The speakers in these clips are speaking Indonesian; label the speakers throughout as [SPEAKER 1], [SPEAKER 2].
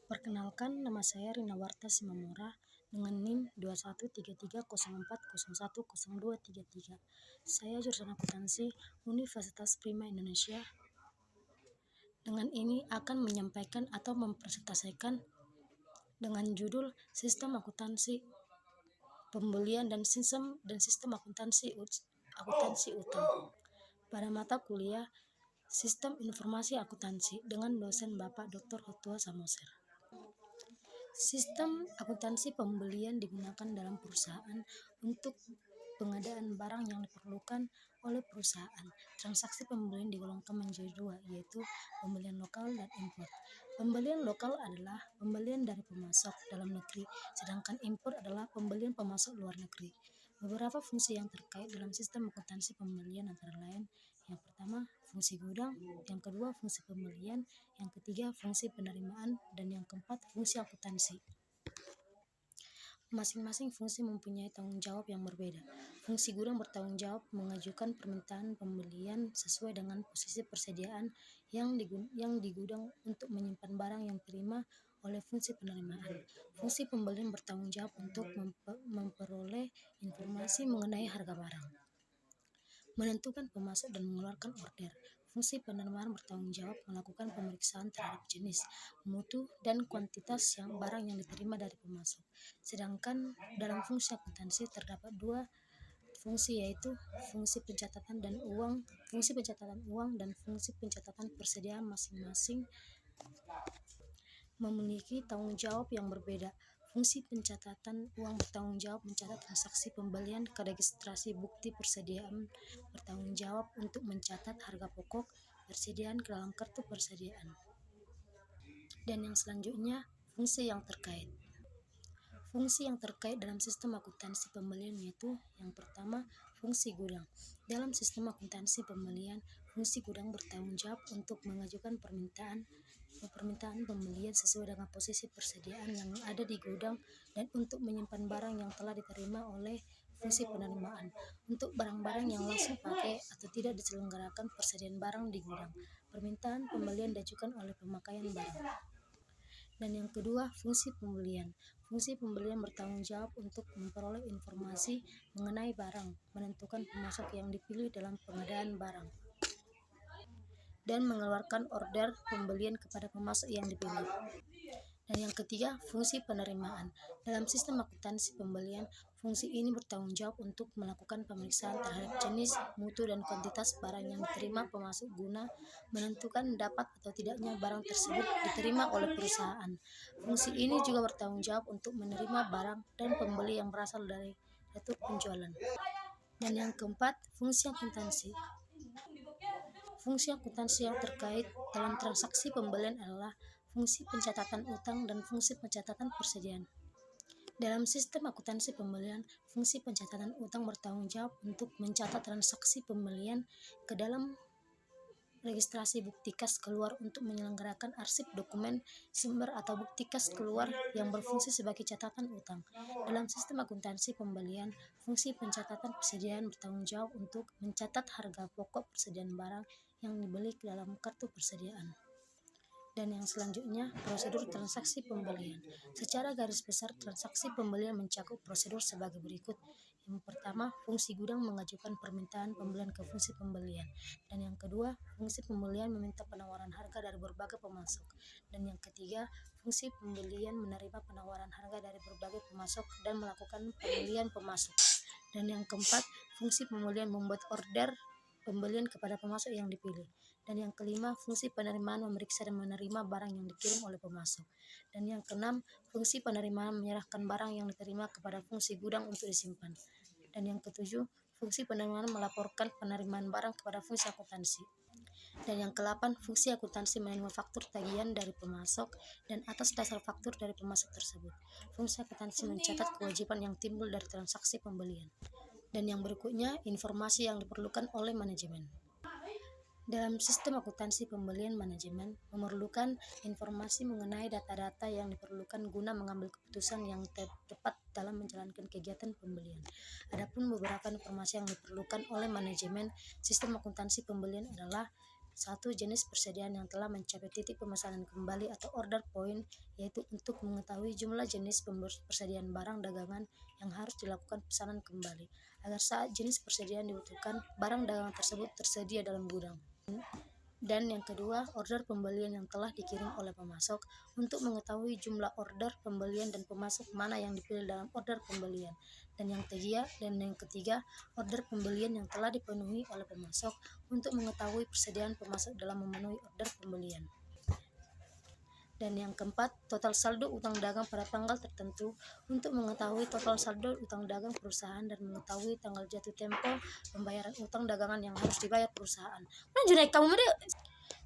[SPEAKER 1] Perkenalkan, nama saya Rina Warta Simamora dengan NIM 213304010233. Saya jurusan akuntansi Universitas Prima Indonesia. Dengan ini akan menyampaikan atau mempresentasikan dengan judul Sistem Akuntansi Pembelian dan Sistem Akuntansi Utang pada mata kuliah Sistem Informasi Akuntansi dengan dosen Bapak Dr. Hotua Samoser. Sistem akuntansi pembelian digunakan dalam perusahaan untuk pengadaan barang yang diperlukan oleh perusahaan. Transaksi pembelian digolongkan menjadi dua, yaitu pembelian lokal dan impor. Pembelian lokal adalah pembelian dari pemasok dalam negeri, sedangkan impor adalah pembelian pemasok luar negeri. Beberapa fungsi yang terkait dalam sistem akuntansi pembelian antara lain: yang pertama, fungsi gudang; yang kedua, fungsi pembelian; yang ketiga, fungsi penerimaan; dan yang keempat, fungsi akuntansi. Masing-masing fungsi mempunyai tanggung jawab yang berbeda. Fungsi gudang bertanggung jawab mengajukan permintaan pembelian sesuai dengan posisi persediaan yang di gudang untuk menyimpan barang yang diterima oleh fungsi penerimaan. Fungsi pembelian bertanggung jawab untuk memperoleh informasi mengenai harga barang, menentukan pemasok dan mengeluarkan order. Fungsi penerimaan bertanggung jawab melakukan pemeriksaan terhadap jenis, mutu, dan kuantitas barang yang diterima dari pemasok. Sedangkan dalam fungsi akuntansi terdapat dua fungsi, yaitu fungsi pencatatan uang dan fungsi pencatatan persediaan. Masing-masing memiliki tanggung jawab yang berbeda. Fungsi pencatatan uang bertanggung jawab mencatat transaksi pembelian ke registrasi bukti persediaan, bertanggung jawab untuk mencatat harga pokok persediaan ke dalam kartu persediaan. Dan yang selanjutnya, fungsi yang terkait. Fungsi yang terkait dalam sistem akuntansi pembelian yaitu yang pertama, fungsi gudang. Dalam sistem akuntansi pembelian, fungsi gudang bertanggung jawab untuk mengajukan permintaan pembelian sesuai dengan posisi persediaan yang ada di gudang dan untuk menyimpan barang yang telah diterima oleh fungsi penerimaan. Untuk barang-barang yang langsung pakai atau tidak diselenggarakan persediaan barang di gudang, permintaan pembelian diajukan oleh pemakaian barang. Dan yang kedua, fungsi pembelian. Fungsi pembelian bertanggung jawab untuk memperoleh informasi mengenai barang, menentukan pemasok yang dipilih dalam pengadaan barang, dan mengeluarkan order pembelian kepada pemasok yang dipilih. Dan yang ketiga, fungsi penerimaan. Dalam sistem akuntansi pembelian, fungsi ini bertanggung jawab untuk melakukan pemeriksaan terhadap jenis, mutu, dan kuantitas barang yang diterima pemasok guna menentukan dapat atau tidaknya barang tersebut diterima oleh perusahaan. Fungsi ini juga bertanggung jawab untuk menerima barang dan pembeli yang berasal dari retur penjualan. Dan yang keempat, fungsi akuntansi. Fungsi akuntansi yang terkait dalam transaksi pembelian adalah fungsi pencatatan utang dan fungsi pencatatan persediaan. Dalam sistem akuntansi pembelian, fungsi pencatatan utang bertanggung jawab untuk mencatat transaksi pembelian ke dalam registrasi bukti kas keluar untuk menyelenggarakan arsip dokumen sumber atau bukti kas keluar yang berfungsi sebagai catatan utang. Dalam sistem akuntansi pembelian, fungsi pencatatan persediaan bertanggung jawab untuk mencatat harga pokok persediaan barang yang dibeli ke dalam kartu persediaan. Dan yang selanjutnya, prosedur transaksi pembelian. Secara garis besar, transaksi pembelian mencakup prosedur sebagai berikut. Yang pertama, fungsi gudang mengajukan permintaan pembelian ke fungsi pembelian. Dan yang kedua, fungsi pembelian meminta penawaran harga dari berbagai pemasok. Dan yang ketiga, fungsi pembelian menerima penawaran harga dari berbagai pemasok dan melakukan pemilihan pemasok. Dan yang keempat, fungsi pembelian membuat order pembelian kepada pemasok yang dipilih. Dan yang kelima, fungsi penerimaan memeriksa dan menerima barang yang dikirim oleh pemasok. Dan yang keenam, fungsi penerimaan menyerahkan barang yang diterima kepada fungsi gudang untuk disimpan. Dan yang ketujuh, fungsi penerimaan melaporkan penerimaan barang kepada fungsi akuntansi. Dan yang ke-8, fungsi akuntansi menerima faktur tagihan dari pemasok dan atas dasar faktur dari pemasok tersebut. Fungsi akuntansi mencatat kewajiban yang timbul dari transaksi pembelian. Dan yang berikutnya, informasi yang diperlukan oleh manajemen. Dalam sistem akuntansi pembelian, manajemen memerlukan informasi mengenai data-data yang diperlukan guna mengambil keputusan yang tepat dalam menjalankan kegiatan pembelian. Adapun beberapa informasi yang diperlukan oleh manajemen sistem akuntansi pembelian adalah Satu, jenis persediaan yang telah mencapai titik pemesanan kembali atau order point, yaitu untuk mengetahui jumlah jenis persediaan barang dagangan yang harus dilakukan pesanan kembali, agar saat jenis persediaan dibutuhkan, barang dagangan tersebut tersedia dalam gudang. Dan yang kedua, order pembelian yang telah dikirim oleh pemasok, untuk mengetahui jumlah order pembelian dan pemasok mana yang dipilih dalam order pembelian. Dan yang ketiga, order pembelian yang telah dipenuhi oleh pemasok, untuk mengetahui persediaan pemasok dalam memenuhi order pembelian. Dan yang keempat, total saldo utang dagang pada tanggal tertentu, untuk mengetahui total saldo utang dagang perusahaan dan mengetahui tanggal jatuh tempo pembayaran utang dagangan yang harus dibayar perusahaan.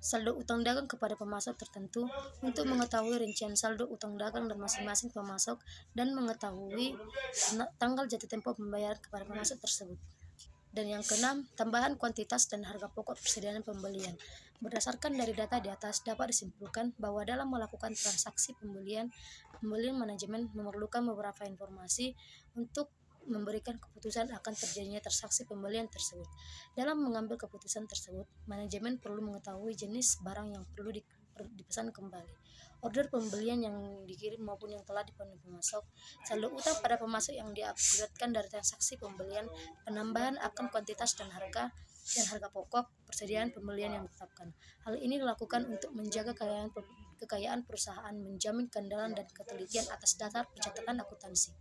[SPEAKER 1] Saldo utang dagang kepada pemasok tertentu, untuk mengetahui rincian saldo utang dagang dan masing-masing pemasok dan mengetahui tanggal jatuh tempo pembayaran kepada pemasok tersebut. Dan yang keenam, tambahan kuantitas dan harga pokok persediaan pembelian. Berdasarkan dari data di atas, dapat disimpulkan bahwa dalam melakukan transaksi pembelian manajemen memerlukan beberapa informasi untuk memberikan keputusan akan terjadinya transaksi pembelian tersebut. Dalam mengambil keputusan tersebut, manajemen perlu mengetahui jenis barang yang perlu dipesan kembali, order pembelian yang dikirim maupun yang telah dipenuhi pemasok, saldo utang pada pemasok yang diakibatkan dari transaksi pembelian, penambahan akan kuantitas dan harga pokok persediaan pembelian yang ditetapkan. Hal ini dilakukan untuk menjaga kekayaan perusahaan, menjamin keandalan dan ketelitian atas data pencatatan akuntansi.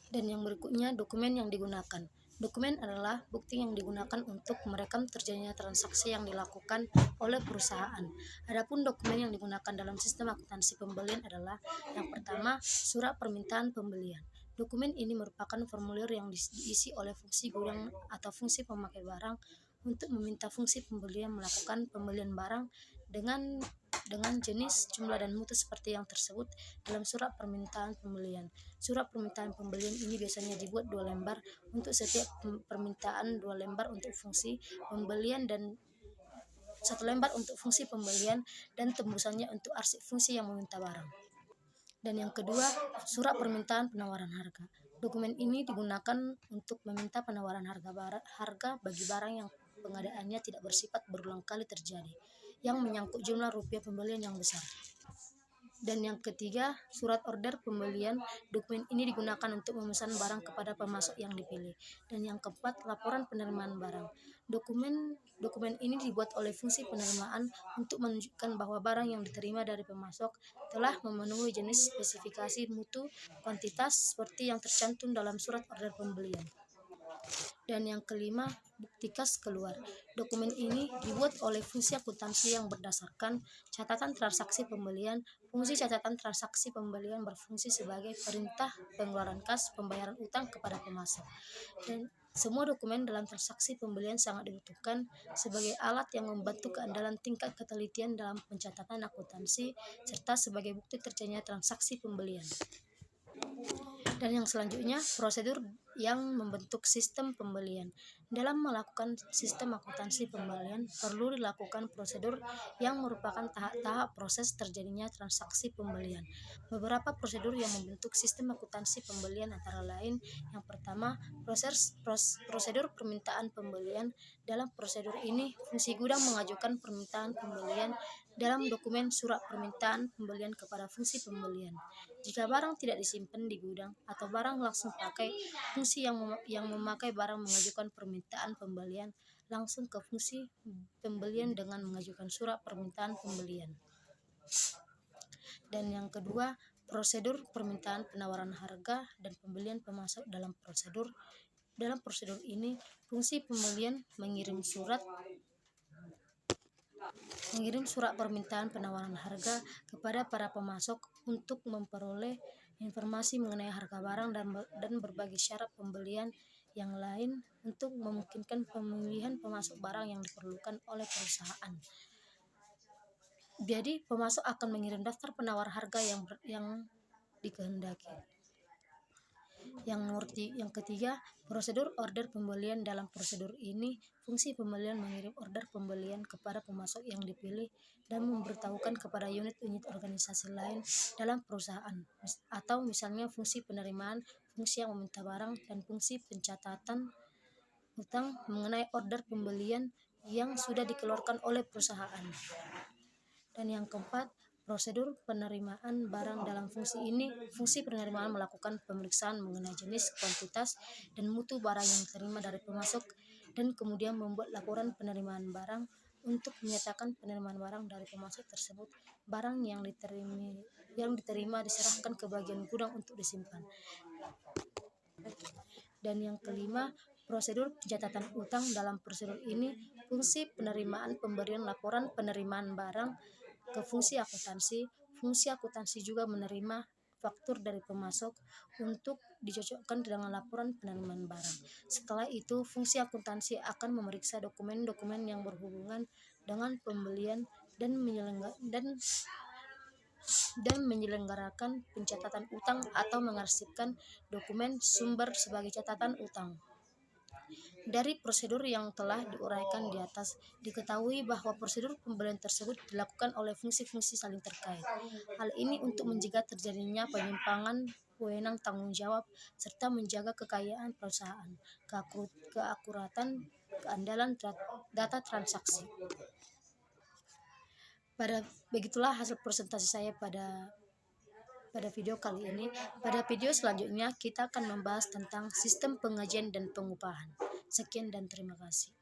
[SPEAKER 1] Dan yang berikutnya, dokumen yang digunakan. Dokumen adalah bukti yang digunakan untuk merekam terjadinya transaksi yang dilakukan oleh perusahaan. Adapun dokumen yang digunakan dalam sistem akuntansi pembelian adalah yang pertama, surat permintaan pembelian. Dokumen ini merupakan formulir yang diisi oleh fungsi gudang atau fungsi pemakai barang untuk meminta fungsi pembelian melakukan pembelian barang dengan jenis, jumlah, dan mutu seperti yang tersebut dalam surat permintaan pembelian. Surat permintaan pembelian ini biasanya dibuat 2 lembar untuk setiap permintaan, 2 lembar untuk fungsi pembelian dan 1 lembar untuk fungsi pembelian dan tembusannya untuk arsip fungsi yang meminta barang. Dan yang kedua, surat permintaan penawaran harga. Dokumen ini digunakan untuk meminta penawaran harga bagi barang yang pengadaannya tidak bersifat berulang kali terjadi, yang menyangkut jumlah rupiah pembelian yang besar. Dan yang ketiga, surat order pembelian. Dokumen ini digunakan untuk memesan barang kepada pemasok yang dipilih. Dan yang keempat, laporan penerimaan barang. Dokumen ini dibuat oleh fungsi penerimaan untuk menunjukkan bahwa barang yang diterima dari pemasok telah memenuhi jenis, spesifikasi, mutu, kuantitas seperti yang tercantum dalam surat order pembelian. Dan yang kelima, bukti kas keluar. Dokumen ini dibuat oleh fungsi akuntansi yang berdasarkan catatan transaksi pembelian. Fungsi catatan transaksi pembelian berfungsi sebagai perintah pengeluaran kas pembayaran utang kepada pemasok. Dan semua dokumen dalam transaksi pembelian sangat dibutuhkan sebagai alat yang membantu keandalan tingkat ketelitian dalam pencatatan akuntansi serta sebagai bukti terjadinya transaksi pembelian. Dan yang selanjutnya, prosedur yang membentuk sistem pembelian. Dalam melakukan sistem akuntansi pembelian, perlu dilakukan prosedur yang merupakan tahap-tahap proses terjadinya transaksi pembelian. Beberapa prosedur yang membentuk sistem akuntansi pembelian antara lain, yang pertama, prosedur permintaan pembelian. Dalam prosedur ini, fungsi gudang mengajukan permintaan pembelian dalam dokumen surat permintaan pembelian kepada fungsi pembelian. Jika barang tidak disimpan di gudang atau barang langsung pakai, fungsi yang memakai barang mengajukan permintaan pembelian langsung ke fungsi pembelian dengan mengajukan surat permintaan pembelian. Dan yang kedua, prosedur permintaan penawaran harga dan pembelian pemasok. Dalam prosedur ini, fungsi pembelian mengirim surat permintaan penawaran harga kepada para pemasok untuk memperoleh informasi mengenai harga barang dan berbagai syarat pembelian yang lain untuk memungkinkan pemilihan pemasok barang yang diperlukan oleh perusahaan. Jadi, pemasok akan mengirim daftar penawar harga yang dikehendaki. Yang ketiga, prosedur order pembelian. Dalam prosedur ini, fungsi pembelian mengirim order pembelian kepada pemasok yang dipilih dan memberitahukan kepada unit-unit organisasi lain dalam perusahaan, atau misalnya fungsi penerimaan, fungsi yang meminta barang, dan fungsi pencatatan utang mengenai order pembelian yang sudah dikeluarkan oleh perusahaan. Dan yang keempat, prosedur penerimaan barang. Dalam fungsi ini, fungsi penerimaan melakukan pemeriksaan mengenai jenis, kuantitas, dan mutu barang yang diterima dari pemasok, dan kemudian membuat laporan penerimaan barang untuk menyatakan penerimaan barang dari pemasok tersebut. Barang yang diterima diserahkan ke bagian gudang untuk disimpan. Dan yang kelima, prosedur pencatatan utang. Dalam prosedur ini, fungsi penerimaan pemberian laporan penerimaan barang ke fungsi akuntansi. Fungsi akuntansi juga menerima faktur dari pemasok untuk dicocokkan dengan laporan penerimaan barang. Setelah itu, fungsi akuntansi akan memeriksa dokumen-dokumen yang berhubungan dengan pembelian dan menyelenggarakan pencatatan utang atau mengarsipkan dokumen sumber sebagai catatan utang. Dari prosedur yang telah diuraikan di atas, diketahui bahwa prosedur pembelian tersebut dilakukan oleh fungsi-fungsi saling terkait. Hal ini untuk mencegah terjadinya penyimpangan wewenang tanggung jawab, serta menjaga kekayaan perusahaan, keakuratan, keandalan data transaksi. Begitulah hasil presentasi saya pada video kali ini. Pada video selanjutnya kita akan membahas tentang sistem pengajian dan pengupahan. Sekian dan terima kasih.